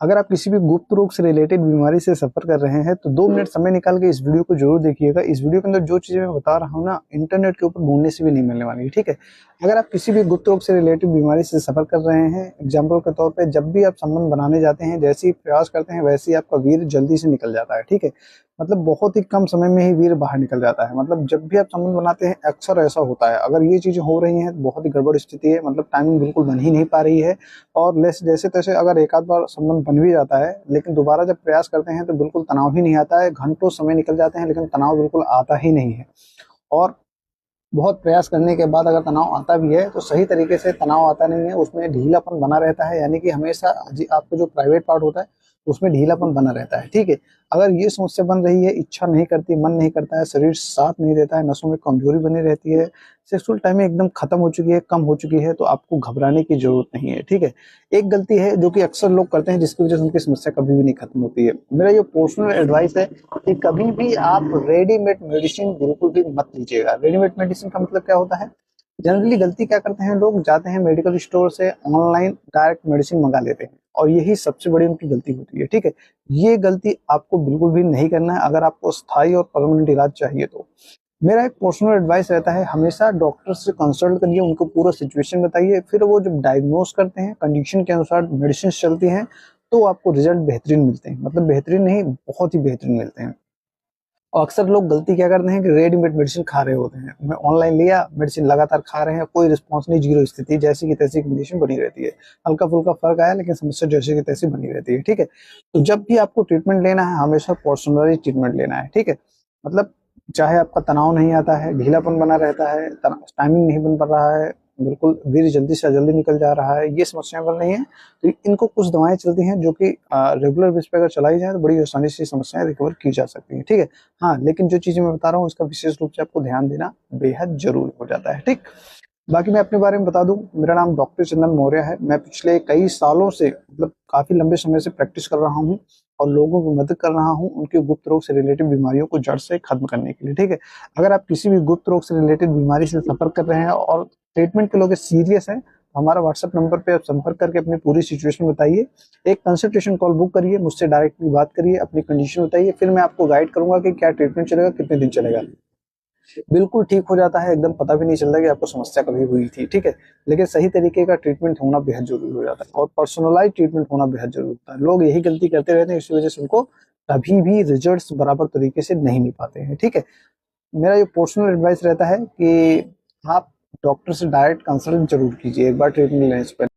अगर आप किसी भी गुप्त रोग से रिलेटेड बीमारी से सफर कर रहे हैं तो 2 मिनट समय निकाल के इस वीडियो को जरूर देखिएगा। इस वीडियो के अंदर जो चीजें मैं बता रहा हूँ ना, इंटरनेट के ऊपर ढूंढने से भी नहीं मिलने वाली है, ठीक है। अगर आप किसी भी गुप्त रोग से रिलेटेड बीमारी से सफर कर रहे हैं, एग्जाम्पल के तौर पर जब भी आप संबंध बनाने जाते हैं, जैसे ही प्रयास करते हैं वैसे ही आपका वीर्य जल्दी से निकल जाता है, ठीक है। मतलब बहुत ही कम समय में ही वीर्य बाहर निकल जाता है। मतलब जब भी आप संबंध बनाते हैं अक्सर ऐसा होता है। अगर ये चीजें हो रही हैं तो बहुत ही गड़बड़ स्थिति है, मतलब टाइमिंग बिल्कुल बन ही नहीं पा रही है। और लेस जैसे तैसे अगर एक आध बार संबंध बन भी जाता है, लेकिन दोबारा जब प्रयास करते हैं तो बिल्कुल तनाव ही नहीं आता है। घंटों समय निकल जाते हैं लेकिन तनाव बिल्कुल आता ही नहीं है। और बहुत प्रयास करने के बाद अगर तनाव आता भी है तो सही तरीके से तनाव आता नहीं है, उसमें ढीलापन बना रहता है। यानी कि हमेशा आपका जो प्राइवेट पार्ट होता है उसमें ढीलापन बना रहता है, ठीक है। अगर ये समस्या बन रही है, इच्छा नहीं करती, मन नहीं करता है, शरीर साथ नहीं देता है, नसों में कमजोरी बनी रहती है, सेक्सुअल टाइमिंग एकदम खत्म हो चुकी है, कम हो चुकी है, तो आपको घबराने की जरूरत नहीं है, ठीक है। एक गलती है जो कि अक्सर लोग करते हैं जिसकी वजह से उनकी समस्या कभी भी नहीं खत्म होती है। मेरा ये पर्सनल एडवाइस है कि कभी भी आप रेडीमेड मेडिसिन बिल्कुल भी मत लीजिएगा। रेडीमेड मेडिसिन का मतलब क्या होता है? जनरली गलती क्या करते हैं लोग, जाते हैं मेडिकल स्टोर से ऑनलाइन डायरेक्ट मेडिसिन मंगा लेते हैं और यही सबसे बड़ी उनकी गलती होती है, ठीक है। ये गलती आपको बिल्कुल भी नहीं करना है अगर आपको स्थायी और परमानेंट इलाज चाहिए तो। मेरा एक पर्सनल एडवाइस रहता है, हमेशा डॉक्टर से कंसल्ट करिए, उनको पूरा सिचुएशन बताइए, फिर वो जब डायग्नोस करते हैं कंडीशन के अनुसार मेडिसिन चलती हैं तो आपको रिजल्ट बेहतरीन मिलते हैं। मतलब बेहतरीन नहीं, बहुत ही बेहतरीन मिलते हैं। और अक्सर लोग गलती क्या करते हैं कि रेडीमेड मेडिसिन खा रहे होते हैं। मैं ऑनलाइन लिया मेडिसिन, लगातार खा रहे हैं, कोई रिस्पॉन्स नहीं, जीरो स्थिति, जैसी की तैसी कंडीशन बनी रहती है। हल्का फुल्का फर्क आया लेकिन समस्या जैसी की तैसी बनी रहती है, ठीक है। तो जब भी आपको ट्रीटमेंट लेना है हमेशा पर्सनलाइज ट्रीटमेंट लेना है, ठीक है। मतलब चाहे आपका तनाव नहीं आता है, ढीलापन बना रहता है, टाइमिंग नहीं बन पा रहा है, बिल्कुल वीर्य जल्दी से जल्दी निकल जा रहा है, ये समस्याएं बन रही हैं, तो इनको कुछ दवाएं चलती हैं जो कि रेगुलर बेस पे अगर चलाई जाए तो बड़ी आसानी से समस्याएं रिकवर की जा सकती हैं, ठीक है। हाँ, लेकिन जो चीजें मैं बता रहा हूँ इसका विशेष रूप से आपको ध्यान देना बेहद जरूरी हो जाता है, ठीक। बाकी मैं अपने बारे में बता दूं, मेरा नाम डॉक्टर चंदन मौर्य है। मैं पिछले कई सालों से, मतलब काफी लंबे समय से प्रैक्टिस कर रहा हूं और लोगों की मदद कर रहा हूं उनके गुप्त रोग से रिलेटेड बीमारियों को जड़ से खत्म करने के लिए, ठीक है। अगर आप किसी भी गुप्त रोग से रिलेटेड बीमारी से सफर कर रहे हैं और ट्रीटमेंट के लोग सीरियस है तो हमारा व्हाट्सएप नंबर पे आप संपर्क करके अपनी पूरी सिचुएशन बताइए। एक कंसल्टेशन कॉल बुक करिए, मुझसे डायरेक्टली बात करिए, अपनी कंडीशन बताइए, फिर मैं आपको गाइड करूंगा कि क्या ट्रीटमेंट चलेगा, कितने दिन चलेगा। बिल्कुल ठीक हो जाता है, एकदम पता भी नहीं चलता कि आपको समस्या कभी हुई थी, ठीक है। लेकिन सही तरीके का ट्रीटमेंट होना बेहद जरूरी हो जाता है और पर्सनलाइज ट्रीटमेंट होना बेहद जरूरी होता है। लोग यही गलती करते रहते हैं, इसी वजह से उनको कभी भी रिजल्ट्स बराबर तरीके से नहीं मिल पाते हैं, ठीक है। मेरा ये पर्सनल एडवाइस रहता है कि आप डॉक्टर से डायरेक्ट कंसल्ट जरूर कीजिए एक बार ट्रीटमेंट लेने से पहले।